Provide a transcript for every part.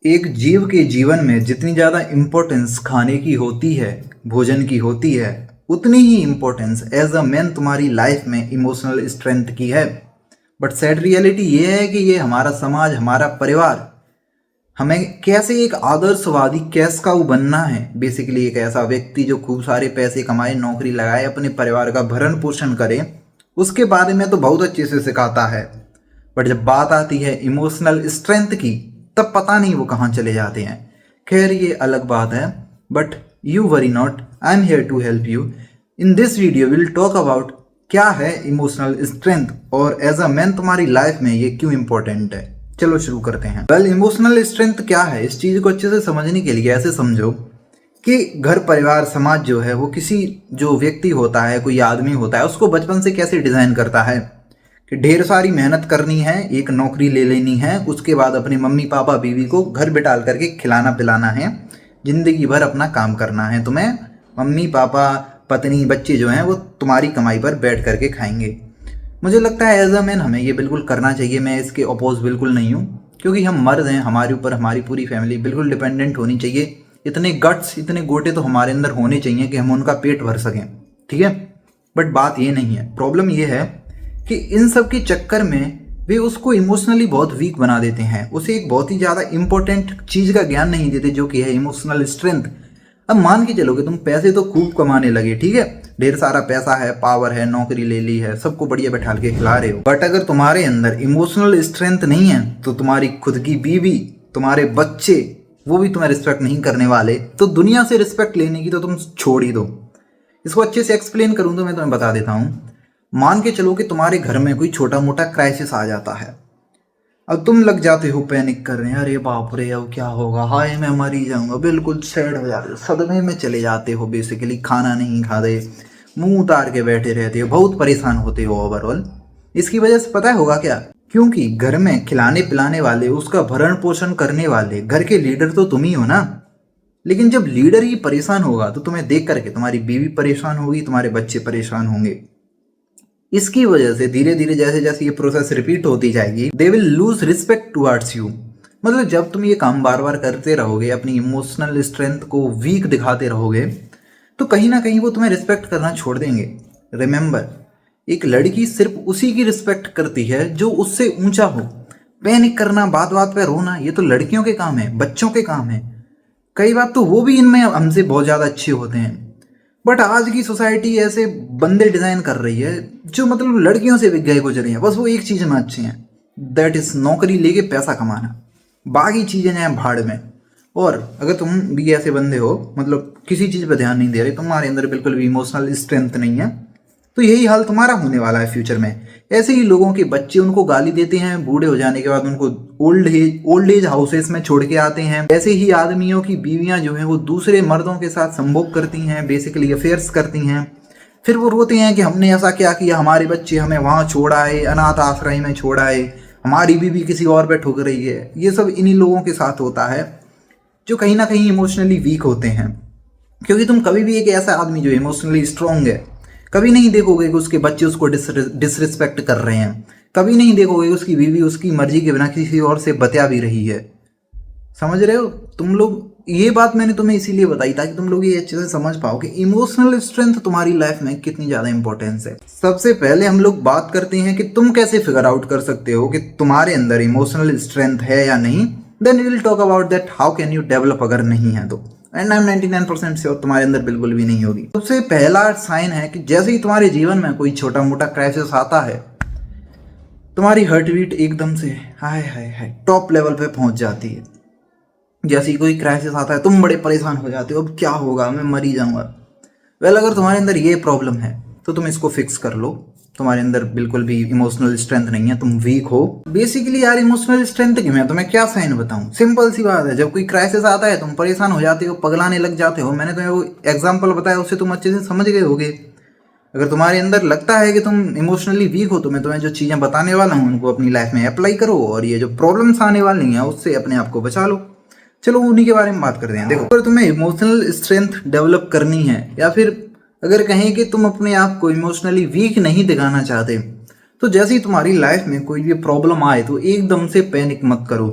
एक जीव के जीवन में जितनी ज़्यादा इम्पोर्टेंस खाने की होती है, भोजन की होती है, उतनी ही इम्पोर्टेंस एज अ मैन तुम्हारी लाइफ में इमोशनल स्ट्रेंथ की है। बट सैड रियलिटी ये है कि ये हमारा समाज, हमारा परिवार हमें कैसे एक आदर्शवादी कैश काऊ बनना है, बेसिकली एक ऐसा व्यक्ति जो खूब सारे पैसे कमाए, नौकरी लगाए, अपने परिवार का भरण पोषण करे, उसके बारे में तो बहुत अच्छे से सिखाता है। बट जब बात आती है इमोशनल स्ट्रेंथ की, तब पता नहीं वो कहाँ चले जाते हैं। खैर ये अलग बात है, but you worry not, I am here to help you. In this video will talk about क्या है इमोशनल स्ट्रेंथ और एज अ मैन तुम्हारी लाइफ में ये क्यों इंपॉर्टेंट है। चलो शुरू करते हैं। वेल, इमोशनल स्ट्रेंथ क्या है, इस चीज़ को अच्छे से समझने के लिए ऐसे समझो कि घर परिवार समाज जो है वो किसी जो व्यक्ति होता है, कोई आदमी होता है, उसको बचपन से कैसे डिज़ाइन करता है कि ढेर सारी मेहनत करनी है, एक नौकरी ले लेनी है, उसके बाद अपने मम्मी पापा बीवी को घर बिठाल करके खिलाना पिलाना है, ज़िंदगी भर अपना काम करना है। तुम्हें मम्मी पापा पत्नी बच्चे जो हैं वो तुम्हारी कमाई पर बैठ करके खाएंगे। मुझे लगता है एज अ मैन हमें ये बिल्कुल करना चाहिए। मैं इसके अपोज बिल्कुल नहीं हूँ, क्योंकि हम मर्द हैं, हमारे ऊपर हमारी पूरी फैमिली बिल्कुल डिपेंडेंट होनी चाहिए। इतने गट्स, इतने गोटे तो हमारे अंदर होने चाहिए कि हम उनका पेट भर सकें, ठीक है। बट बात ये नहीं है, प्रॉब्लम ये है कि इन सब के चक्कर में वे उसको इमोशनली बहुत वीक बना देते हैं, उसे एक बहुत ही ज़्यादा इंपॉर्टेंट चीज़ का ज्ञान नहीं देते, जो कि है इमोशनल स्ट्रेंथ। अब मान के चलो कि तुम पैसे तो खूब कमाने लगे, ठीक है, ढेर सारा पैसा है, पावर है, नौकरी ले ली है, सबको बढ़िया बैठाल के खिला रहे हो, बट अगर तुम्हारे अंदर इमोशनल स्ट्रेंथ नहीं है तो तुम्हारी खुद की बीवी, तुम्हारे बच्चे, वो भी तुम्हें रिस्पेक्ट नहीं करने वाले, तो दुनिया से रिस्पेक्ट लेने की तो तुम छोड़ ही दो। इसको अच्छे से एक्सप्लेन करूँ तो मैं तुम्हें बता देता हूँ। मान के चलो कि तुम्हारे घर में कोई छोटा मोटा क्राइसिस आ जाता है। अब तुम लग जाते हो पैनिक कर रहे हैं, अरे बाप रे अब क्या होगा, हाय मैं मर ही जाऊंगा, बिल्कुल सैड हो जाते हो, सदमे में चले जाते हो, बेसिकली खाना नहीं खाते, मुंह उतार के बैठे रहते हो, बहुत परेशान होते हो ओवरऑल। इसकी वजह से पता होगा क्या, क्योंकि घर में खिलाने पिलाने वाले, उसका भरण पोषण करने वाले घर के लीडर तो तुम ही हो ना। लेकिन जब लीडर ही परेशान होगा तो तुम्हें देख करके तुम्हारी बीवी परेशान होगी, तुम्हारे बच्चे परेशान होंगे। इसकी वजह से धीरे धीरे जैसे जैसे ये प्रोसेस रिपीट होती जाएगी, they will lose respect towards you. मतलब जब तुम ये काम बार बार करते रहोगे, अपनी इमोशनल स्ट्रेंथ को वीक दिखाते रहोगे, तो कहीं ना कहीं वो तुम्हें रिस्पेक्ट करना छोड़ देंगे। रिमेंबर, एक लड़की सिर्फ उसी की रिस्पेक्ट करती है जो उससे ऊंचा हो। पैनिक करना, बात बात पे रोना, ये तो लड़कियों के काम है, बच्चों के काम है। कई बार तो वो भी इनमें हमसे बहुत ज़्यादा अच्छे होते हैं। बट आज की सोसाइटी ऐसे बंदे डिज़ाइन कर रही है जो मतलब लड़कियों से भी गए गुजरे हैं, बस वो एक चीज़ में अच्छे हैं, दैट इज़ नौकरी लेके पैसा कमाना, बाकी चीज़ें जाएँ भाड़ में। और अगर तुम भी ऐसे बंदे हो, मतलब किसी चीज़ पर ध्यान नहीं दे रहे, तुम्हारे अंदर बिल्कुल भी इमोशनल स्ट्रेंथ नहीं है, तो यही हाल तुम्हारा होने वाला है फ्यूचर में। ऐसे ही लोगों के बच्चे उनको गाली देते हैं, बूढ़े हो जाने के बाद उनको ओल्ड एज हाउसेस में छोड़ के आते हैं। ऐसे ही आदमियों की बीवियां जो हैं वो दूसरे मर्दों के साथ संभोग करती हैं, बेसिकली अफेयर्स करती हैं। फिर वो रोते हैं कि हमने ऐसा क्या किया, हमारे बच्चे हमें वहाँ छोड़ आए, अनाथ आश्रय में छोड़ आए, हमारी बीवी किसी और पे ठुक रही है। ये सब इन्हीं लोगों के साथ होता है जो कहीं ना कहीं इमोशनली वीक होते हैं। क्योंकि तुम कभी भी एक ऐसा आदमी जो इमोशनली स्ट्रांग है, कभी नहीं देखोगे कि उसके बच्चे उसको डिसरिस्पेक्ट कर रहे हैं, कभी नहीं देखोगे कि उसकी बीवी उसकी मर्जी के बिना किसी और से बतिया भी रही है। समझ रहे हो तुम लोग। ये बात मैंने तुम्हें इसीलिए बताई ताकि तुम लोग ये अच्छे से समझ पाओ कि इमोशनल स्ट्रेंथ तुम्हारी लाइफ में कितनी ज़्यादा इंपॉर्टेंस है। सबसे पहले हम लोग बात करते हैं कि तुम कैसे फिगर आउट कर सकते हो कि तुम्हारे अंदर इमोशनल स्ट्रेंथ है या नहीं। Then we will talk about that how can you develop, अगर नहीं है तो। एंड आई एम 99% श्योर तुम्हारे अंदर बिल्कुल भी नहीं होगी। सबसे पहला साइन है कि जैसे ही तुम्हारे जीवन में कोई छोटा मोटा क्राइसिस आता है, तुम्हारी हार्ट बीट एकदम से हाय हाय हाय टॉप लेवल पे पहुंच जाती है। जैसे ही कोई क्राइसिस आता है तुम बड़े परेशान हो जाते हो, अब क्या होगा, मैं मर ही जाऊंगा। वेल, अगर तुम्हारे अंदर ये प्रॉब्लम है तो तुम इसको फिक्स कर लो। तुम्हारे अंदर बिल्कुल भी इमोशनल स्ट्रेंथ नहीं है, तुम वीक हो। बेसिकली यार इमोशनल स्ट्रेंथ की मैं तुम्हें क्या साइन बताऊं, सिंपल सी बात है, जब कोई क्राइसिस आता है तुम परेशान हो जाते हो, पगलाने लग जाते हो। मैंने तुम्हें वो एग्जांपल बताया, उससे तुम अच्छे से समझ गए होगे। अगर तुम्हारे अंदर लगता है कि तुम इमोशनली वीक हो, तो मैं तुम्हें जो चीज़ें बताने वाला हूँ उनको अपनी लाइफ में अप्लाई करो, और ये जो प्रॉब्लम्स आने वाली हैं उससे अपने आप को बचा लो। चलो उन्हीं के बारे में बात करते हैं। देखो, अगर तुम्हें इमोशनल स्ट्रेंथ डेवलप करनी है, या फिर अगर कहें कि तुम अपने आप को इमोशनली वीक नहीं दिखाना चाहते, तो जैसे ही तुम्हारी लाइफ में कोई भी प्रॉब्लम आए तो एकदम से पैनिक मत करो।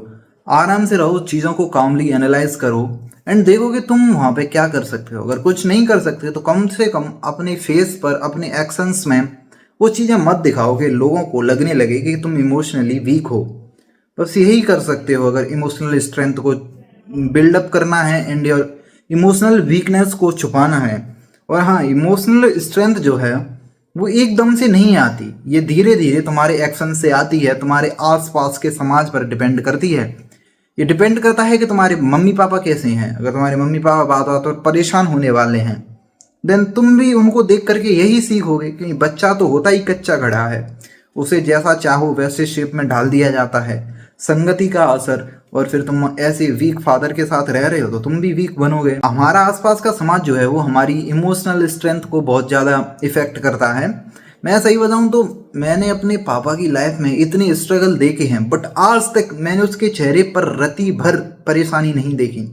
आराम से रहो, चीज़ों को कामली एनालाइज करो एंड देखो कि तुम वहाँ पे क्या कर सकते हो। अगर कुछ नहीं कर सकते तो कम से कम अपने फेस पर, अपने एक्शंस में वो चीज़ें मत दिखाओ कि लोगों को लगने लगे कि तुम इमोशनली वीक हो। बस यही कर सकते हो अगर इमोशनल स्ट्रेंथ को बिल्डअप करना है एंड योर इमोशनल वीकनेस को छुपाना है। और हाँ, इमोशनल स्ट्रेंथ जो है वो एकदम से नहीं आती, ये धीरे धीरे तुम्हारे एक्शन से आती है, तुम्हारे आसपास के समाज पर डिपेंड करती है। ये डिपेंड करता है कि तुम्हारे मम्मी पापा कैसे हैं। अगर तुम्हारे मम्मी पापा बात बात पर परेशान होने वाले हैं देन तुम भी उनको देख करके यही सीखोगे कि बच्चा तो होता ही कच्चा घड़ा है, उसे जैसा चाहो वैसे शेप में ढाल दिया जाता है, संगति का असर। और फिर तुम ऐसे वीक फादर के साथ रह रहे हो तो तुम भी वीक बनोगे। हमारा आसपास का समाज जो है वो हमारी इमोशनल स्ट्रेंथ को बहुत ज़्यादा इफेक्ट करता है। मैं सही बताऊं तो मैंने अपने पापा की लाइफ में इतने स्ट्रगल देखे हैं बट आज तक मैंने उसके चेहरे पर रति भर परेशानी नहीं देखी।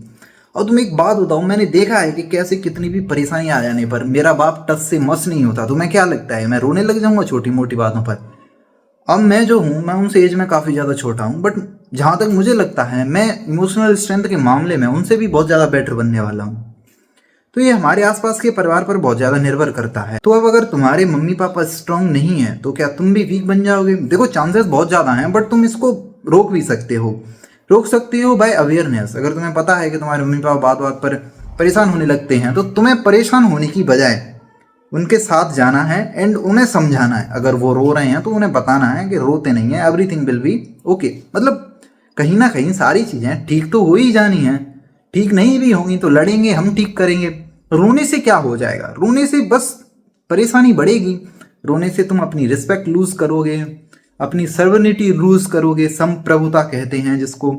और तुम एक बात बताओ, मैंने देखा है कि कैसे कितनी भी परेशानी आ जाने पर मेरा बाप टस से मस नहीं होता। तुम्हें क्या लगता है मैं रोने लग जाऊंगा छोटी मोटी बातों पर? अब मैं जो हूँ मैं उनसे एज में काफ़ी ज़्यादा छोटा हूँ बट जहाँ तक मुझे लगता है मैं इमोशनल स्ट्रेंथ के मामले में उनसे भी बहुत ज़्यादा बेटर बनने वाला हूँ। तो ये हमारे आसपास के परिवार पर बहुत ज़्यादा निर्भर करता है। तो अब अगर तुम्हारे मम्मी पापा स्ट्रांग नहीं है तो क्या तुम भी वीक बन जाओगे? देखो, चांसेस बहुत ज़्यादा हैं बट तुम इसको रोक भी सकते हो। रोक सकते हो बाय अवेयरनेस। अगर तुम्हें पता है कि तुम्हारे मम्मी पापा बात बात पर परेशान होने लगते हैं तो तुम्हें परेशान होने की बजाय उनके साथ जाना है एंड उन्हें समझाना है। अगर वो रो रहे हैं तो उन्हें बताना है कि रोते नहीं है, एवरीथिंग विल बी ओके। मतलब कहीं ना कहीं सारी चीज़ें ठीक तो हो ही जानी हैं, ठीक नहीं भी होंगी तो लड़ेंगे, हम ठीक करेंगे। रोने से क्या हो जाएगा? रोने से बस परेशानी बढ़ेगी। रोने से तुम अपनी रिस्पेक्ट लूज करोगे, अपनी सर्वनिटी लूज करोगे, संप्रभुता कहते हैं जिसको।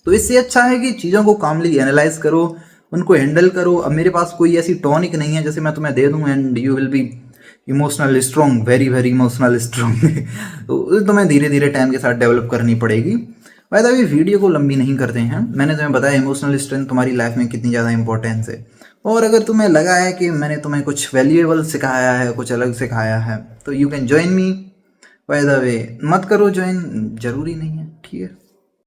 तो इससे अच्छा है कि चीज़ों को कामली एनालाइज करो, उनको हैंडल करो। अब मेरे पास कोई ऐसी टॉनिक नहीं है जैसे मैं तुम्हें दे दूँ and you will be emotional strong, very very emotional strong. तो तुम्हें धीरे धीरे टाइम के साथ डेवलप करनी पड़ेगी। वैसे अभी वीडियो को लंबी नहीं करते हैं, मैंने तुम्हें बताया इमोशनल स्ट्रेंथ तुम्हारी लाइफ में कितनी ज़्यादा इंपॉर्टेंस है। और अगर तुम्हें लगा है कि मैंने तुम्हें कुछ वैल्यूएबल सिखाया है, कुछ अलग सिखाया है तो you can join me. By the way, मत करो ज्वाइन, जरूरी नहीं है, ठीक है।